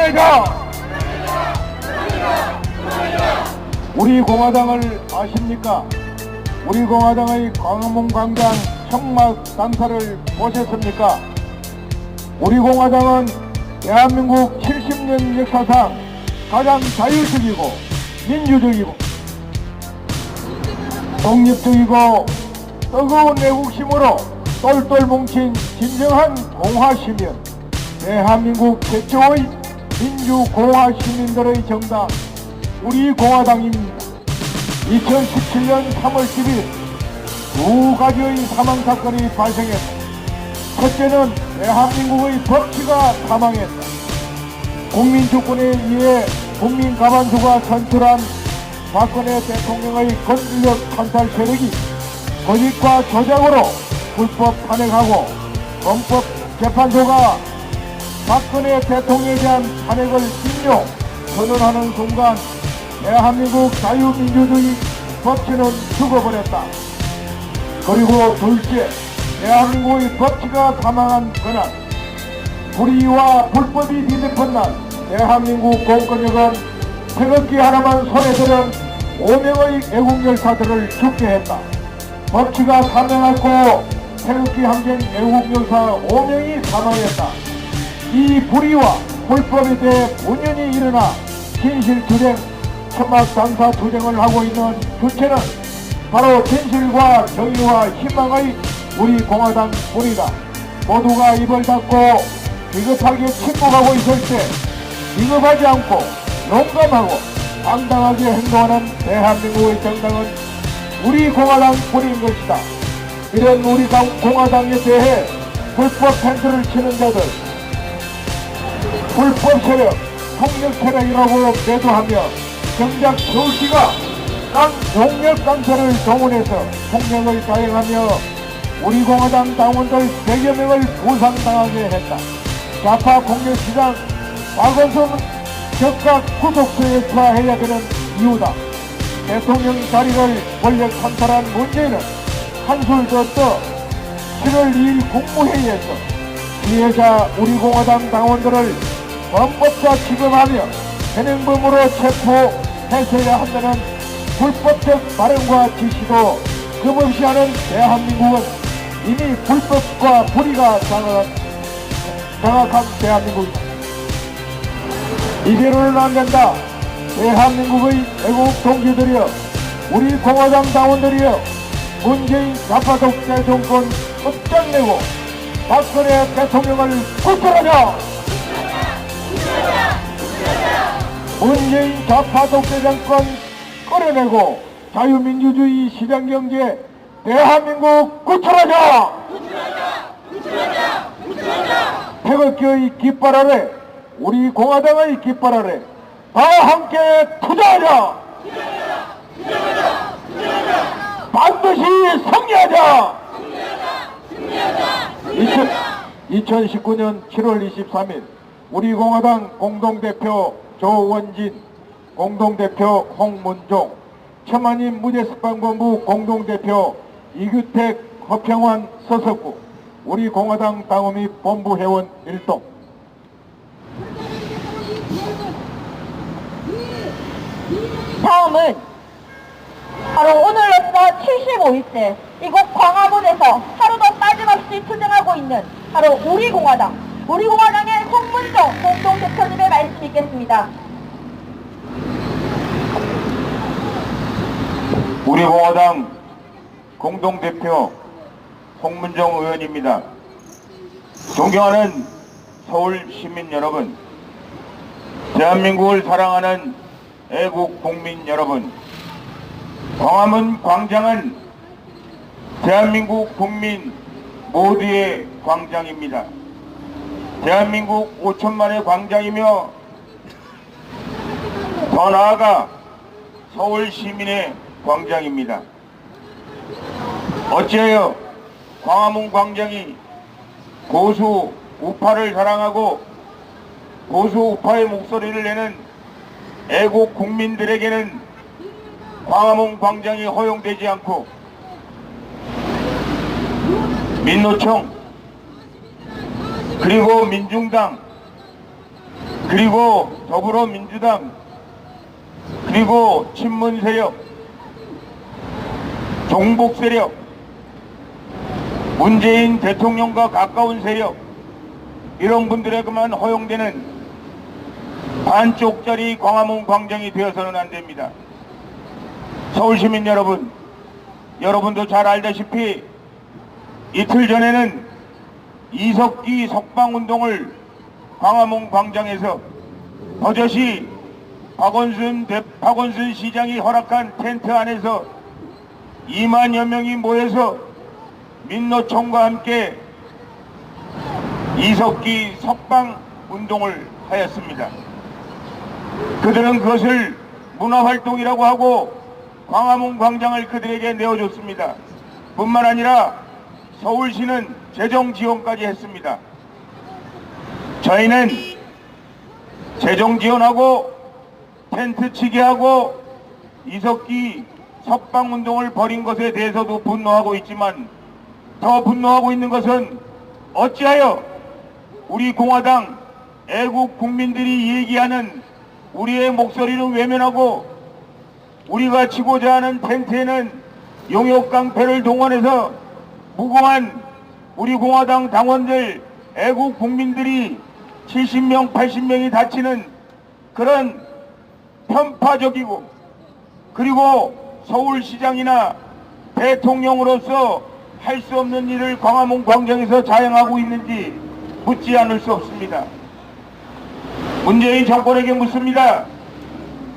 끝내자! 우리 공화당을 아십니까? 우리 공화당의 광화문 광장 청막 당사를 보셨습니까? 우리 공화당은 대한민국 70년 역사상 가장 자유적이고 민주적이고 독립적이고 뜨거운 애국심으로 똘똘 뭉친 진정한 공화시민, 대한민국 최초의 민주공화 시민들의 정당 우리 공화당입니다. 2017년 3월 10일 두 가지의 사망사건이 발생했다. 첫째는 대한민국의 법치가 사망했다. 국민주권에 의해 국민가만수가 선출한 박근혜 대통령의 권력 탄탈 세력이 거짓과 조작으로 불법 탄핵하고 헌법재판소가 박근혜 대통령에 대한 탄핵을 인용, 선언하는 순간 대한민국 자유민주주의 법치는 죽어버렸다. 그리고 둘째, 대한민국의 법치가 사망한 그날, 불의와 불법이 뒤덮은 날 대한민국 공권력은 태극기 하나만 손에 들은 5명의 애국열사들을 죽게 했다. 법치가 사망했고 태극기 항쟁 애국열사 5명이 사망했다. 이 불의와 불법에 대해 분연히 일어나 진실투쟁, 천막당사투쟁을 하고 있는 주체는 바로 진실과 정의와 희망의 우리 공화당 뿐이다. 모두가 입을 닫고 비겁하게 침묵하고 있을 때 비겁하지 않고 용감하고 당당하게 행동하는 대한민국의 정당은 우리 공화당 뿐인 것이다. 이런 우리 공화당에 대해 불법 텐트를 치는 자들, 불법 세력, 폭력 세력이라고 매도하며 정작 서울시가 용역 강사를 동원해서 폭력을 자행하며 우리 공화당 당원들 100여 명을 부상당하게 했다. 좌파 폭력시장 박원순 즉각 구속소에 처해야 되는 이유다. 대통령 자리를 권력 탄탈한 문제는 한술 더 떠 7월 2일 국무회의에서 피해자 우리 공화당 당원들을 범법자 취급하며 현행범으로 체포해서야 한다는 불법적 발언과 지시도 금없이 하는 대한민국은 이미 불법과 불의가 장악한 대한민국이다. 이대로는 안 된다. 대한민국의 애국 동지들이여, 우리 공화당 당원들이여, 문재인 좌파 독재 정권 끝장내고 박근혜 대통령을 구출하자! 문재인 좌파 독재 정권 끌어내고 자유민주주의 시장경제 대한민국 구출하자! 태극기의 깃발 아래, 우리 공화당의 깃발 아래 다 함께 투자하자! 반드시 승리하자! 2019년 7월 23일 우리 공화당 공동대표 조원진, 공동대표 홍문종, 천만인 무죄습방본부 공동대표 이규택, 허평환, 서석구, 우리 공화당 당원 및 본부회원 일동. 다음은 바로 오늘로써 75일째 이곳 광화문에서 하루도 빠짐없이 투쟁하고 있는 바로 우리 공화당의 홍문종 공동대표님의 말씀 있겠습니다. 우리 공화당 공동대표 홍문종 의원입니다. 존경하는 서울 시민 여러분, 대한민국을 사랑하는 애국 국민 여러분, 광화문 광장은 대한민국 국민 모두의 광장입니다. 대한민국 5천만의 광장이며 더 나아가 서울 시민의 광장입니다. 어찌하여 광화문 광장이 보수 우파를 사랑하고 보수 우파의 목소리를 내는 애국 국민들에게는 광화문 광장이 허용되지 않고 민노총 그리고 민중당 그리고 더불어민주당, 그리고 친문 세력, 종북 세력, 문재인 대통령과 가까운 세력, 이런 분들에게만 허용되는 반쪽짜리 광화문 광장이 되어서는 안 됩니다. 서울시민 여러분, 여러분도 잘 알다시피 이틀 전에는 이석기 석방운동을 광화문 광장에서 버젓이 박원순 시장이 허락한 텐트 안에서 2만여 명이 모여서 민노총과 함께 이석기 석방운동을 하였습니다. 그들은 그것을 문화활동이라고 하고 광화문 광장을 그들에게 내어줬습니다. 뿐만 아니라 서울시는 재정 지원까지 했습니다. 저희는 재정 지원하고 텐트 치게 하고 이석기 석방운동을 벌인 것에 대해서도 분노하고 있지만, 더 분노하고 있는 것은 어찌하여 우리 공화당 애국 국민들이 얘기하는 우리의 목소리는 외면하고 우리가 치고자 하는 텐트에는 용역깡패를 동원해서 무고한 우리 공화당 당원들, 애국 국민들이 70명, 80명이 다치는 그런 편파적이고, 그리고 서울시장이나 대통령으로서 할 수 없는 일을 광화문 광장에서 자행하고 있는지 묻지 않을 수 없습니다. 문재인 정권에게 묻습니다.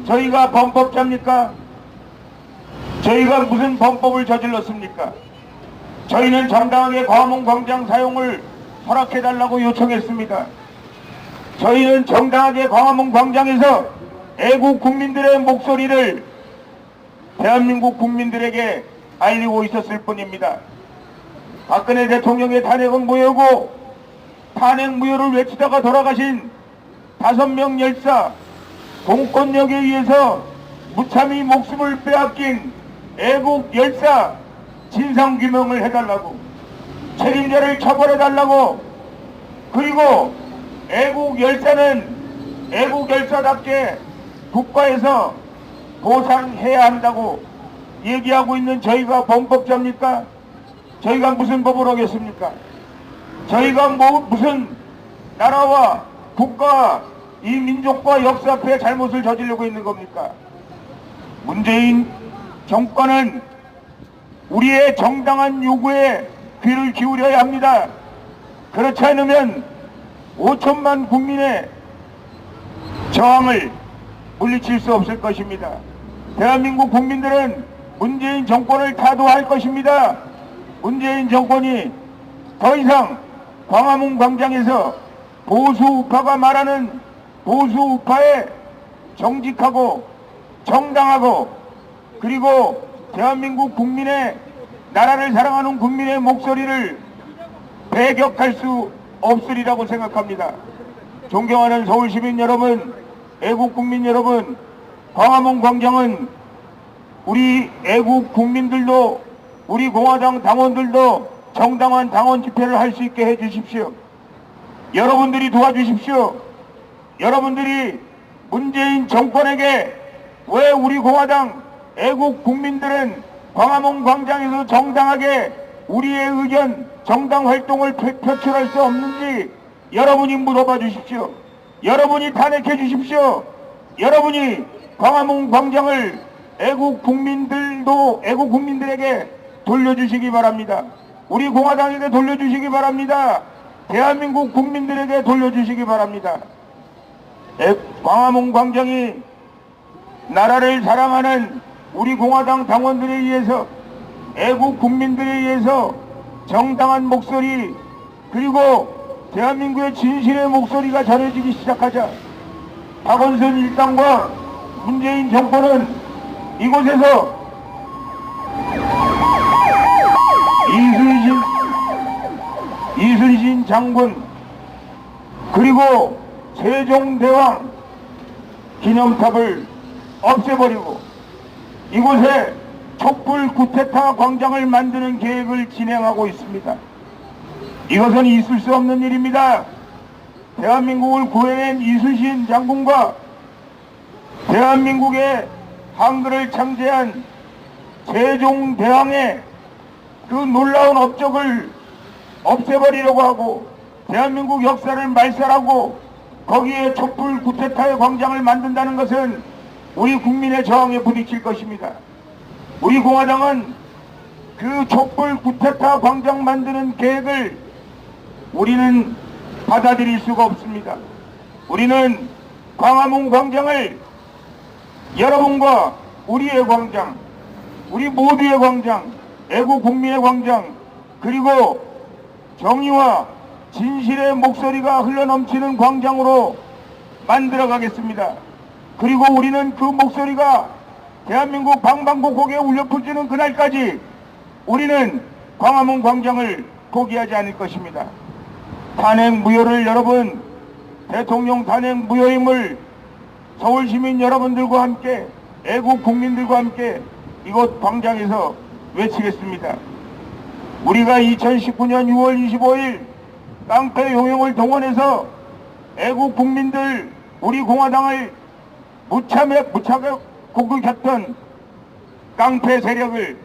저희가 범법자입니까? 저희가 무슨 범법을 저질렀습니까? 저희는 정당하게 광화문 광장 사용을 허락해달라고 요청했습니다. 저희는 정당하게 광화문 광장에서 애국 국민들의 목소리를 대한민국 국민들에게 알리고 있었을 뿐입니다. 박근혜 대통령의 탄핵은 무효고, 탄핵 무효를 외치다가 돌아가신 5명 열사, 공권력에 의해서 무참히 목숨을 빼앗긴 애국 열사 진상규명을 해달라고, 책임자를 처벌해달라고, 그리고 애국 열사는 애국 열사답게 국가에서 보상해야 한다고 얘기하고 있는 저희가 범법자입니까? 저희가 무슨 법을 어겼습니까? 저희가 무슨 나라와 국가, 이 민족과 역사 앞에 잘못을 저지르고 있는 겁니까? 문재인 정권은 우리의 정당한 요구에 귀를 기울여야 합니다. 그렇지 않으면 5천만 국민의 저항을 물리칠 수 없을 것입니다. 대한민국 국민들은 문재인 정권을 타도할 것입니다. 문재인 정권이 더 이상 광화문 광장에서 보수 우파가 말하는 보수 우파에 정직하고 정당하고, 그리고 대한민국 국민의, 나라를 사랑하는 국민의 목소리를 배격할 수 없으리라고 생각합니다. 존경하는 서울시민 여러분, 애국 국민 여러분, 광화문 광장은 우리 애국 국민들도, 우리 공화당 당원들도 정당한 당원 집회를 할 수 있게 해주십시오. 여러분들이 도와주십시오. 여러분들이 문재인 정권에게 왜 우리 공화당 애국 국민들은 광화문 광장에서 정당하게 우리의 의견, 정당 활동을 표출할 수 없는지 여러분이 물어봐 주십시오. 여러분이 탄핵해 주십시오. 여러분이 광화문 광장을 애국 국민들에게 돌려주시기 바랍니다. 우리 공화당에게 돌려주시기 바랍니다. 대한민국 국민들에게 돌려주시기 바랍니다. 광화문 광장이 나라를 사랑하는 우리 공화당 당원들에 의해서, 애국 국민들에 의해서 정당한 목소리, 그리고 대한민국의 진실의 목소리가 전해지기 시작하자 박원순 일당과 문재인 정권은 이곳에서 이순신 장군, 그리고 세종대왕 기념탑을 없애버리고 이곳에 촛불 쿠데타 광장을 만드는 계획을 진행하고 있습니다. 이것은 있을 수 없는 일입니다. 대한민국을 구해낸 이순신 장군과 대한민국의 한글을 창제한 세종대왕의 그 놀라운 업적을 없애버리려고 하고 대한민국 역사를 말살하고 거기에 촛불 구테타의 광장을 만든다는 것은 우리 국민의 저항에 부딪힐 것입니다. 우리 공화당은 그 촛불 구테타 광장 만드는 계획을 우리는 받아들일 수가 없습니다. 우리는 광화문 광장을 여러분과 우리의 광장, 우리 모두의 광장, 애국 국민의 광장, 그리고 정의와 진실의 목소리가 흘러넘치는 광장으로 만들어 가겠습니다. 그리고 우리는 그 목소리가 대한민국 방방곡곡에 울려 퍼지는 그날까지 우리는 광화문 광장을 포기하지 않을 것입니다. 탄핵 무효를 여러분, 대통령 탄핵 무효임을 서울시민 여러분들과 함께 애국 국민들과 함께 이곳 광장에서 외치겠습니다. 우리가 2019년 6월 25일 깡패 용영을 동원해서 애국 국민들 우리 공화당을 무참하게 공격했던 깡패 세력을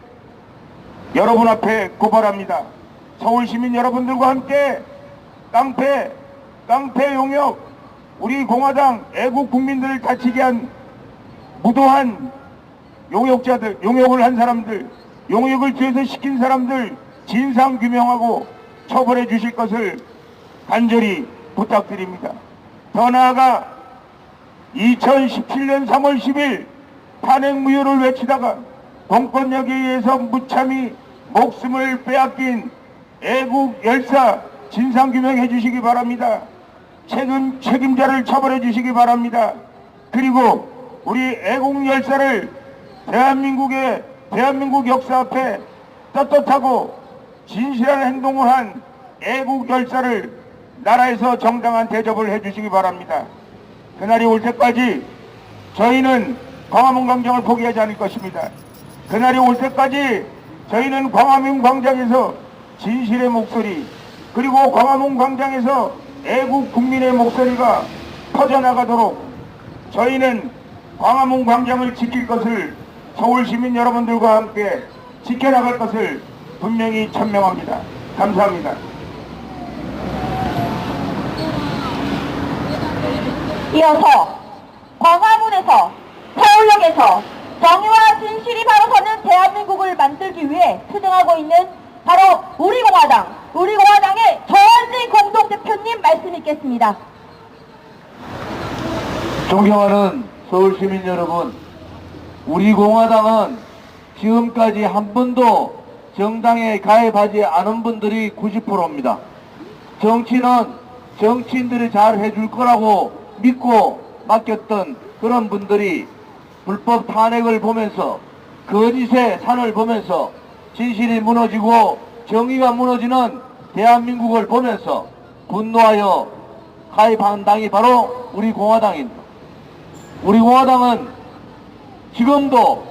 여러분 앞에 고발합니다. 서울시민 여러분들과 함께 깡패 용역, 우리 공화당 애국 국민들을 다치게 한 무도한 용역자들, 용역을 한 사람들, 용역을 뒤에서 시킨 사람들 진상 규명하고 처벌해 주실 것을 간절히 부탁드립니다. 더 나아가 2017년 3월 10일 탄핵 무효를 외치다가 공권력에 의해서 무참히 목숨을 빼앗긴 애국 열사 진상규명해 주시기 바랍니다. 책임자를 처벌해 주시기 바랍니다. 그리고 우리 애국 열사를 대한민국 역사 앞에 떳떳하고 진실한 행동을 한 애국 열사를 나라에서 정당한 대접을 해 주시기 바랍니다. 그날이 올 때까지 저희는 광화문 광장을 포기하지 않을 것입니다. 그날이 올 때까지 저희는 광화문 광장에서 진실의 목소리, 그리고 광화문 광장에서 애국 국민의 목소리가 퍼져나가도록 저희는 광화문 광장을 지킬 것을 서울시민 여러분들과 함께 지켜나갈 것을 분명히 천명합니다. 감사합니다. 이어서 광화문에서 서울역에서 정의와 진실이 바로 서는 대한민국을 만들기 위해 투쟁하고 있는 바로 우리공화당의 전지 공동대표님 말씀 있겠습니다. 존경하는 서울시민 여러분, 우리 공화당은 지금까지 한 번도 정당에 가입하지 않은 분들이 90%입니다. 정치는 정치인들이 잘 해줄 거라고 믿고 맡겼던 그런 분들이 불법 탄핵을 보면서 거짓의 산을 보면서 진실이 무너지고 정의가 무너지는 대한민국을 보면서 분노하여 가입한 당이 바로 우리 공화당입니다. 우리 공화당은 지금도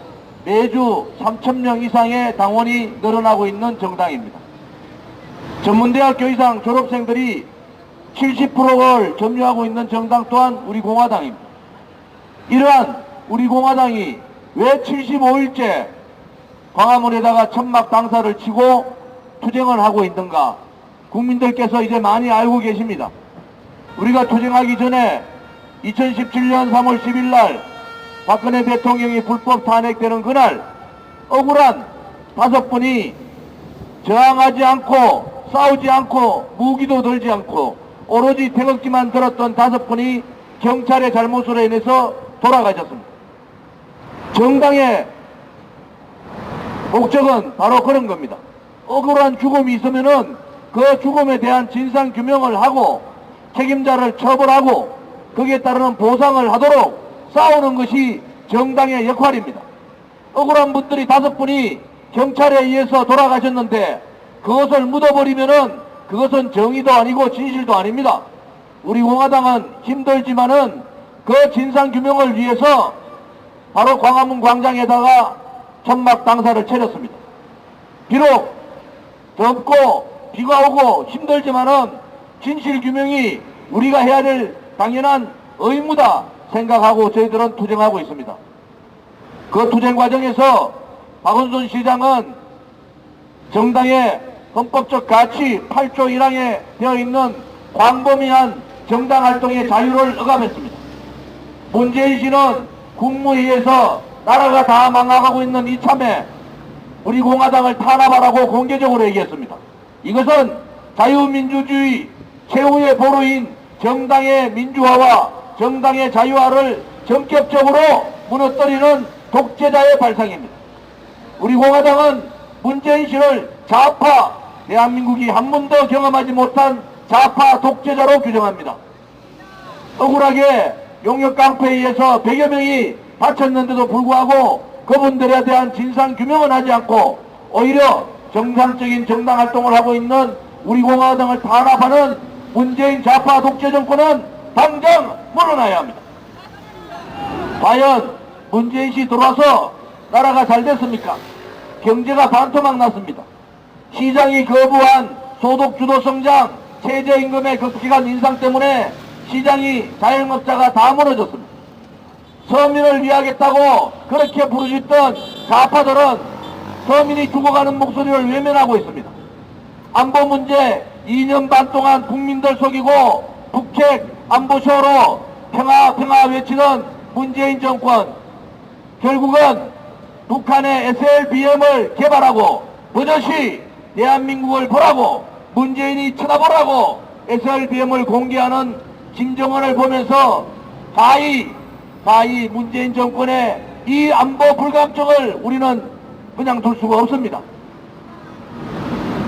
매주 3,000명 이상의 당원이 늘어나고 있는 정당입니다. 전문대학교 이상 졸업생들이 70%를 점유하고 있는 정당 또한 우리 공화당입니다. 이러한 우리 공화당이 왜 75일째 광화문에다가 천막 당사를 치고 투쟁을 하고 있는가? 국민들께서 이제 많이 알고 계십니다. 우리가 투쟁하기 전에 2017년 3월 10일 날 박근혜 대통령이 불법 탄핵되는 그날 억울한 5분이 저항하지 않고 싸우지 않고 무기도 들지 않고 오로지 태극기만 들었던 5분이 경찰의 잘못으로 인해서 돌아가셨습니다. 정당의 목적은 바로 그런 겁니다. 억울한 죽음이 있으면은 그 죽음에 대한 진상 규명을 하고 책임자를 처벌하고 거기에 따르는 보상을 하도록 싸우는 것이 정당의 역할입니다. 억울한 분들이 5분이 경찰에 의해서 돌아가셨는데 그것을 묻어버리면은 그것은 정의도 아니고 진실도 아닙니다. 우리 공화당은 힘들지만은 그 진상 규명을 위해서 바로 광화문 광장에다가 천막 당사를 차렸습니다. 비록 덥고 비가 오고 힘들지만은 진실 규명이 우리가 해야 될 당연한 의무다 생각하고 저희들은 투쟁하고 있습니다. 그 투쟁 과정에서 박원순 시장은 정당의 헌법적 가치 8조 1항에 되어있는 광범위한 정당 활동의 자유를 억압했습니다. 문재인 씨는 국무회의에서 나라가 다 망가가고 있는 이참에 우리 공화당을 탄압하라고 공개적으로 얘기했습니다. 이것은 자유민주주의 최후의 보루인 정당의 민주화와 정당의 자유화를 전격적으로 무너뜨리는 독재자의 발상입니다. 우리 공화당은 문재인 씨를 좌파, 대한민국이 한 번도 경험하지 못한 좌파 독재자로 규정합니다. 억울하게 용역깡패에 의해서 100여 명이 다쳤는데도 불구하고 그분들에 대한 진상규명은 하지 않고 오히려 정상적인 정당 활동을 하고 있는 우리 공화당을 탄압하는 문재인 좌파 독재 정권은 당장 물러나야 합니다. 과연 문재인 씨 들어와서 나라가 잘 됐습니까? 경제가 반토막 났습니다. 시장이 거부한 소득주도 성장, 최저임금의 급격한 인상 때문에 시장이 자영업자가 다 무너졌습니다. 서민을 위하겠다고 그렇게 부르짖던 좌파들은 서민이 죽어가는 목소리를 외면하고 있습니다. 안보 문제 2년 반 동안 국민들 속이고 북핵 안보쇼로 평화 외치던 문재인 정권, 결국은 북한의 SLBM을 개발하고 버젓이 대한민국을 보라고 문재인이 쳐다보라고 SLBM을 공개하는 김정은을 보면서 가히 문재인 정권의 이 안보 불감증을 우리는 그냥 둘 수가 없습니다.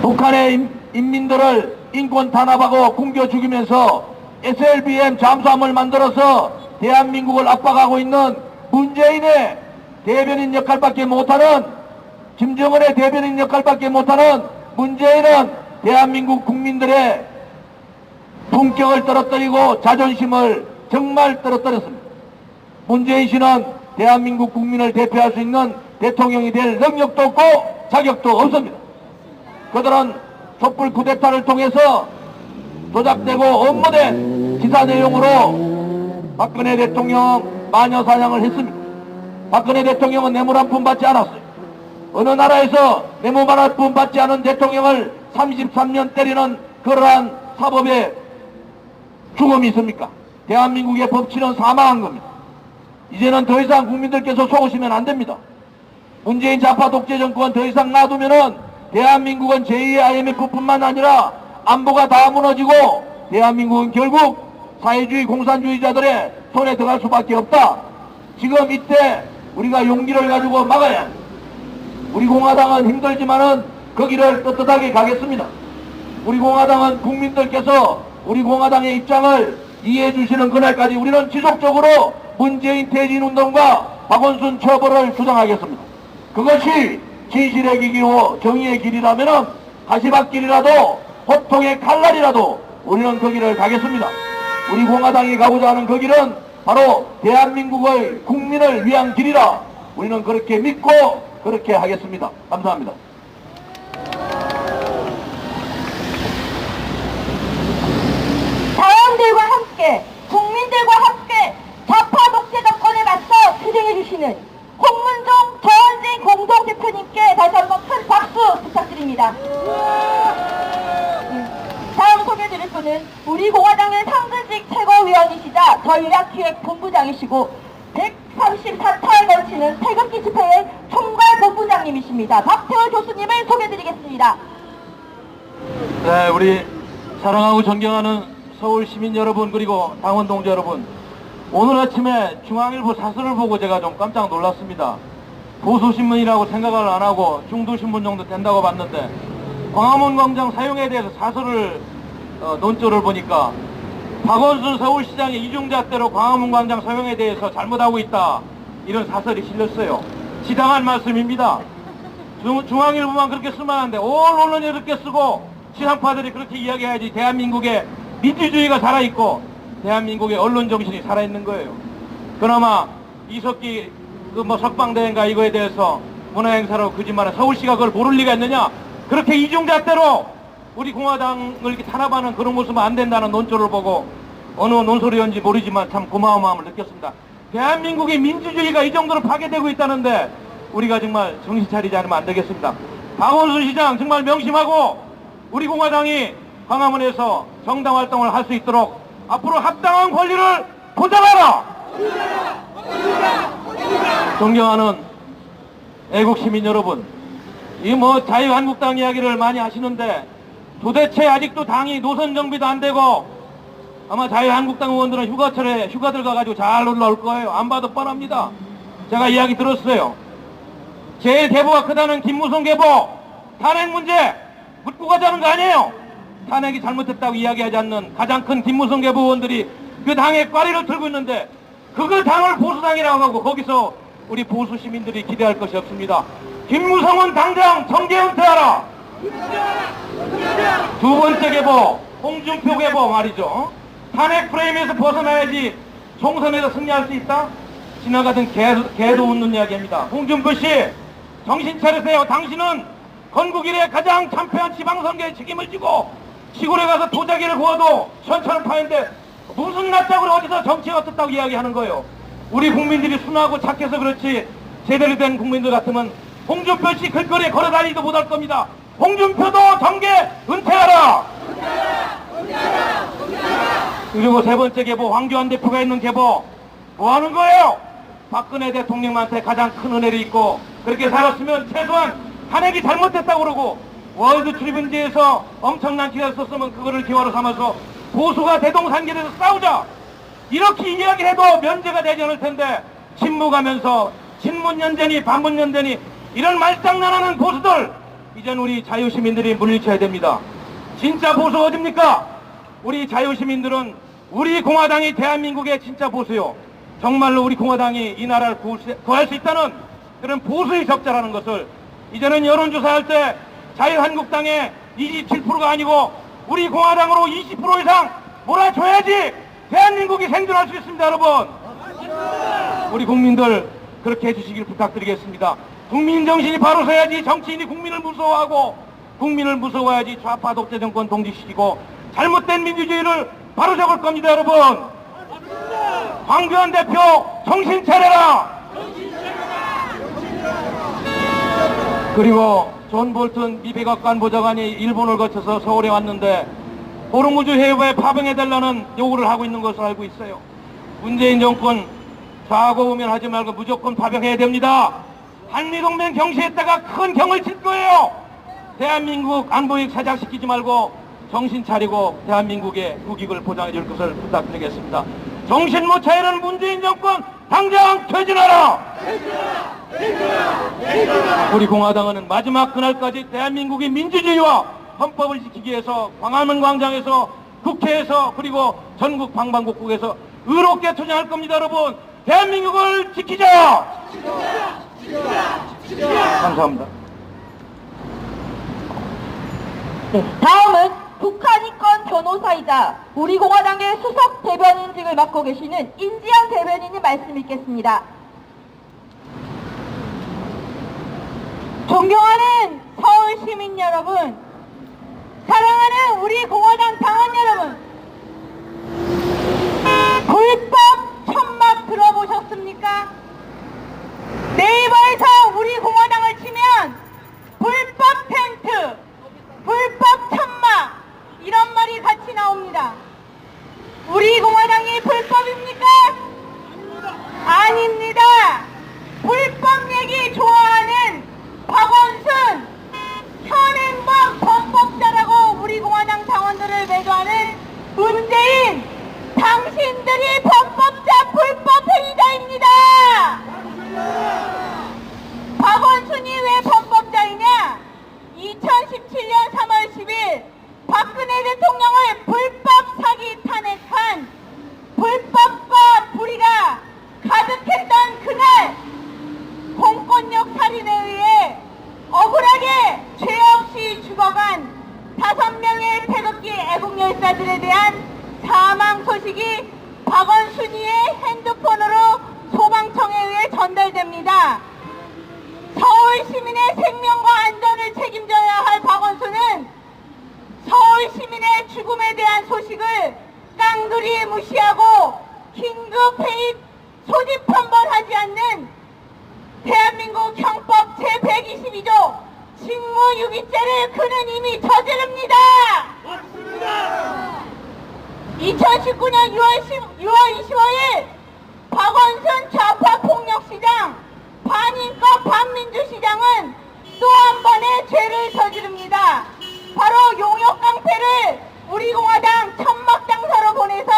북한의 인민들을 인권 탄압하고 굶겨 죽이면서 SLBM 잠수함을 만들어서 대한민국을 압박하고 있는 문재인의 대변인 역할밖에 못하는, 김정은의 대변인 역할밖에 못하는 문재인은 대한민국 국민들의 품격을 떨어뜨리고 자존심을 정말 떨어뜨렸습니다. 문재인 씨는 대한민국 국민을 대표할 수 있는 대통령이 될 능력도 없고 자격도 없습니다. 그들은 촛불 쿠데타를 통해서 조작되고 업무된 기사 내용으로 박근혜 대통령 마녀 사냥을 했습니다. 박근혜 대통령은 뇌물 한 푼 받지 않았어요. 어느 나라에서 뇌물 한 푼 받지 않은 대통령을 33년 때리는 그러한 사법의 죽음이 있습니까? 대한민국의 법치는 사망한 겁니다. 이제는 더 이상 국민들께서 속으시면 안 됩니다. 문재인 좌파 독재 정권 더 이상 놔두면은 대한민국은 제2의 IMF뿐만 아니라 안보가 다 무너지고 대한민국은 결국 사회주의 공산주의자들의 손에 들어갈 수밖에 없다. 지금 이때 우리가 용기를 가지고 막아야 합니다. 우리 공화당은 힘들지만은 그 길을 떳떳하게 가겠습니다. 우리 공화당은 국민들께서 우리 공화당의 입장을 이해해 주시는 그날까지 우리는 지속적으로 문재인 퇴진운동과 박원순 처벌을 주장하겠습니다. 그것이 진실의 길이고 정의의 길이라면은 가시밭길이라도 호통의 칼날이라도 우리는 그 길을 가겠습니다. 우리 공화당이 가고자 하는 그 길은 바로 대한민국의 국민을 위한 길이라 우리는 그렇게 믿고 그렇게 하겠습니다. 감사합니다. 자원들과 함께 국민들과 함께 좌파 독재 정권에 맞서 투쟁해주시는 홍문종 저원진 공동대표님께 다시 한번 큰 박수 부탁드립니다. 다음 소개해드릴 분은 우리 공화당의 상근직 최고위원이시자 전략기획본부장이시고 134차에 걸치는 태극기 집회의 총괄본부장님이십니다. 박태호 교수님을 소개해드리겠습니다. 네, 우리 사랑하고 존경하는 서울 시민 여러분, 그리고 당원 동지 여러분, 오늘 아침에 중앙일보 사설을 보고 제가 좀 깜짝 놀랐습니다. 보수신문이라고 생각을 안 하고 중도신문 정도 된다고 봤는데 광화문 광장 사용에 대해서 사설을 논조를 보니까 박원순 서울시장의 이중잣대로 광화문 광장 사용에 대해서 잘못하고 있다, 이런 사설이 실렸어요. 지당한 말씀입니다. 중앙일보만 그렇게 쓰면 안 돼. 온 언론이 그렇게 쓰고 지상파들이 그렇게 이야기해야지 대한민국의 민주주의가 살아있고 대한민국의 언론 정신이 살아있는 거예요. 그나마 이석기 석방대회인가 이거에 대해서 문화행사로 거짓말한 서울시가 그걸 모를 리가 있느냐? 그렇게 이중잣대로 우리 공화당을 이렇게 탄압하는 그런 모습은 안 된다는 논조를 보고 어느 논소리였는지 모르지만 참 고마운 마음을 느꼈습니다. 대한민국의 민주주의가 이 정도로 파괴되고 있다는데 우리가 정말 정신 차리지 않으면 안 되겠습니다. 박원순 시장 정말 명심하고 우리 공화당이 광화문에서 정당 활동을 할 수 있도록 앞으로 합당한 권리를 보장하라! 존경하는 애국 시민 여러분, 이 뭐 자유한국당 이야기를 많이 하시는데 도대체 아직도 당이 노선 정비도 안 되고 아마 자유한국당 의원들은 휴가철에 휴가 들어가가지고 잘 놀러 올 거예요. 안 봐도 뻔합니다. 제가 이야기 들었어요. 제일 계보가 크다는 김무성 계보 탄핵 문제 묻고 가자는 거 아니에요. 탄핵이 잘못했다고 이야기하지 않는 가장 큰 김무성 계보 의원들이 그 당의 꽈리를 틀고 있는데 그걸 당을 보수당이라고 하고 거기서 우리 보수 시민들이 기대할 것이 없습니다. 김무성은 당장 정계 은퇴하라. 두 번째 계보 홍준표 계보 말이죠. 탄핵 프레임에서 벗어나야지 총선에서 승리할 수 있다? 지나가던 개도 웃는 이야기입니다. 홍준표 씨 정신 차리세요. 당신은 건국 이래 가장 참패한 지방선거에 책임을 지고 시골에 가서 도자기를 구워도 천천히 파는데 무슨 낯짝으로 어디서 정치가 어떻다고 이야기하는 거예요. 우리 국민들이 순하고 착해서 그렇지 제대로 된 국민들 같으면 홍준표 씨 길거리에 걸어다니지도 못할 겁니다. 홍준표도 정계 은퇴하라! 그리고 세 번째 계보 황교안 대표가 있는 계보 뭐 하는 거예요? 박근혜 대통령한테 가장 큰 은혜를 있고 그렇게 살았으면 최소한 탄핵이 잘못됐다고 그러고 월드 트리뷴지에서 엄청난 기사를 썼으면 그거를 기화로 삼아서 보수가 대동단결해서 싸우자 이렇게 이야기해도 면제가 되지 않을 텐데 침묵하면서 친문연대니 반문연대니 이런 말장난하는 보수들 이젠 우리 자유시민들이 물리쳐야 됩니다. 진짜 보수 어딥니까? 우리 자유시민들은 우리 공화당이 대한민국의 진짜 보수요. 정말로 우리 공화당이 이 나라를 구할 수 있다는 그런 보수의 적자라는 것을 이제는 여론조사할 때 자유한국당의 27%가 아니고 우리 공화당으로 20% 이상 몰아줘야지 대한민국이 생존할 수 있습니다. 여러분 우리 국민들 그렇게 해주시길 부탁드리겠습니다. 국민 정신이 바로 서야지 정치인이 국민을 무서워하고 국민을 무서워야지 좌파 독재 정권 동직시키고 잘못된 민주주의를 바로 잡을 겁니다. 여러분 황교안 대표 정신 차려라. 그리고 존 볼튼 미 백악관 보좌관이 일본을 거쳐서 서울에 왔는데 호르무즈 해협에 파병해달라는 요구를 하고 있는 것으로 알고 있어요. 문재인 정권 좌고우면 하지 말고 무조건 파병해야 됩니다. 한미동맹 경시했다가 큰 경을 칠 거예요. 대한민국 안보익 사장시키지 말고 정신 차리고 대한민국의 국익을 보장해 줄 것을 부탁드리겠습니다. 정신 못 차리는 문재인 정권 당장 퇴진하라! 우리 공화당은 마지막 그날까지 대한민국의 민주주의와 헌법을 지키기 위해서 광화문 광장에서 국회에서 그리고 전국 방방곡곡에서 의롭게 투쟁할 겁니다. 여러분 대한민국을 지키자! 감사합니다. 네, 다음은 북한인권 변호사이자 우리 공화당의 수석 대변인직을 맡고 계시는 인지영 대변인의 말씀 읽겠습니다. 존경하는 서울 시민 여러분, 사랑하는 우리 공화당 당원 여러분, 불법 천막 들어보셨습니까? 네이버에서 우리 공화당을 치면 불법 텐트, 불법 천막 이런 말이 같이 나옵니다. 우리 공화당이 불법입니까? 아닙니다. 불법 얘기 좋아하는 박원순, 현행범 범법자라고 우리 공화당 당원들을 매도하는 문재인, 당신들이 범법자, 불법 행위자입니다. 박원순이 왜 범법자이냐? 2017년 3월 10일 박근혜 대통령을 불법 사기 탄핵한 불법과 않는 대한민국 형법 제122조 직무유기죄를 그는 이미 저지릅니다. 2019년 6월 25일 박원순 좌파폭력시장 반인권 반민주시장은 또 한 번의 죄를 저지릅니다. 바로 용역깡패를 우리 공화당 천막장사로 보내서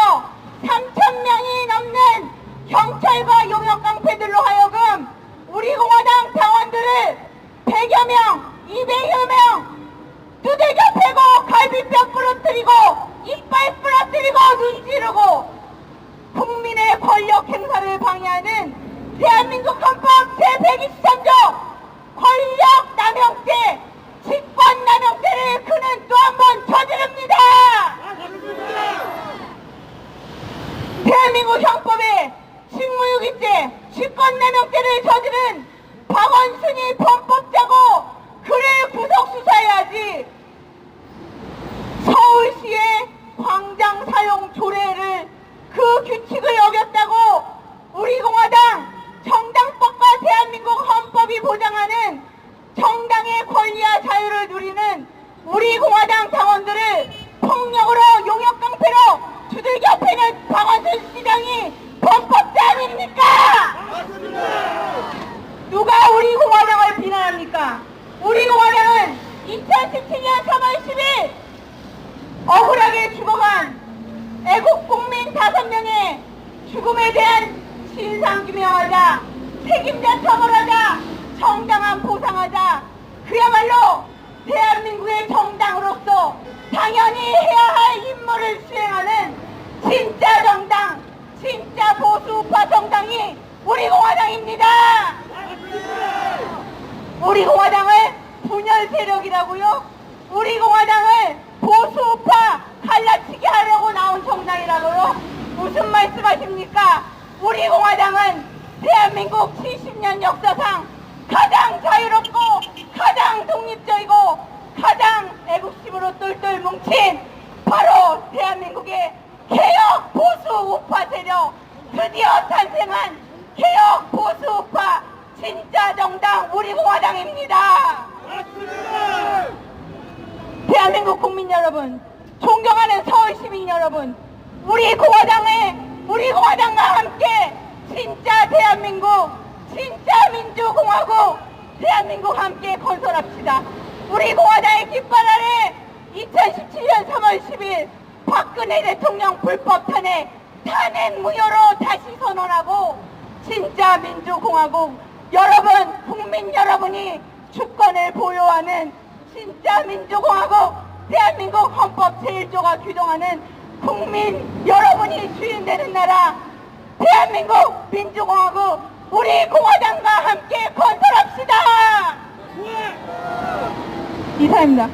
3,000명이 넘는 경찰과 용역깡패들로 하여금 우리 공화당 당원들을 100여 명, 200여 명 두들겨 패고 갈비뼈 부러뜨리고 이빨 부러뜨리고 눈 찌르고 국민의 권력 행사를 방해하는 대한민국 헌법 제123조 권력 남용죄, 직권 남용죄를 그는 또 한 번 저지릅니다. 대한민국 형법에 직무유기죄, 직권 남용죄를 저지른 박원순이 범법자고 그를 구속 수사해야지. 서울시의 광장 사용 조례를 그 규칙을 어겼다고 우리 공화당 정당법과 대한민국 헌법이 보장하는 정당의 권리와 자유를 누리는 우리 공화당 당원들을 폭력으로 용역깡패로 두들겨 패는 박원순 시장이 범법자 아닙니까? 누가 우리 공화당을 비난합니까? 우리 공화당은 2017년 3월 10일 억울하게 죽어간 애국국민 5명의 죽음에 대한 진상규명하자, 책임자 처벌하자, 정당한 보상하자, 그야말로 대한민국의 정당으로서 당연히 해야 할 임무를 수행하는 진짜 정당, 진짜 보수우파 정당이 우리 공화당입니다. 우리 공화당을 분열 세력이라고요? 우리 공화당을 보수우파 갈라치기 하려고 나온 정당이라고요? 무슨 말씀하십니까? 우리 공화당은 대한민국 70년 역사상 가장 자유롭고 가장 독립적이고 가장 애국심으로 똘똘 뭉친 바로 대한민국의 개혁 보수우파 세력, 드디어 탄생한 개혁 보수우파 진짜 정당 우리 공화당입니다. 대한민국 국민 여러분, 존경하는 서울 시민 여러분, 우리 공화당과 함께 진짜 대한민국, 진짜 민주공화국 대한민국 함께 건설합시다. 우리 공화당의 깃발 아래 2017년 3월 10일 박근혜 대통령 불법 탄핵 무효로 다시 선언하고 진짜 민주공화국 여러분, 국민 여러분이 주권을 보유하는 진짜 민주공화국 대한민국 헌법 제1조가 규정하는 국민 여러분이 주인되는 나라 대한민국 민주공화국 우리 공화당과 함께 건설합시다. 이상입니다.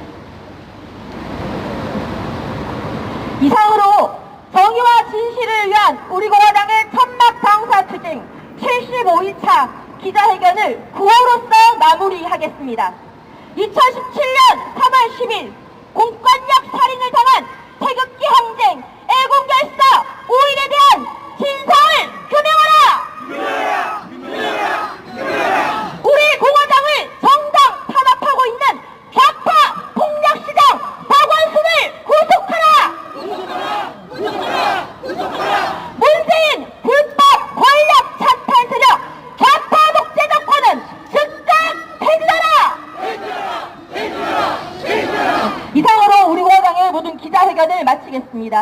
이상으로 정의와 진실을 위한 우리 공화당의 천막방사 투쟁 75일차 기자회견을 구호로서 마무리하겠습니다. 2017년 3월 10일 공권력 살인을 당한 태극기 항쟁 애국열사 5.1에 대한 진상을 규명하라! 우리 공화당을 정당 탄압하고 있는 좌파 폭력시장 박원순을 구속하라! 문재인 불법 권력 찬탈 세력 좌파 독재 정권은 즉각 폐지하라! 이상으로 우리 공화당의 모든 기자회견을 마치겠습니다.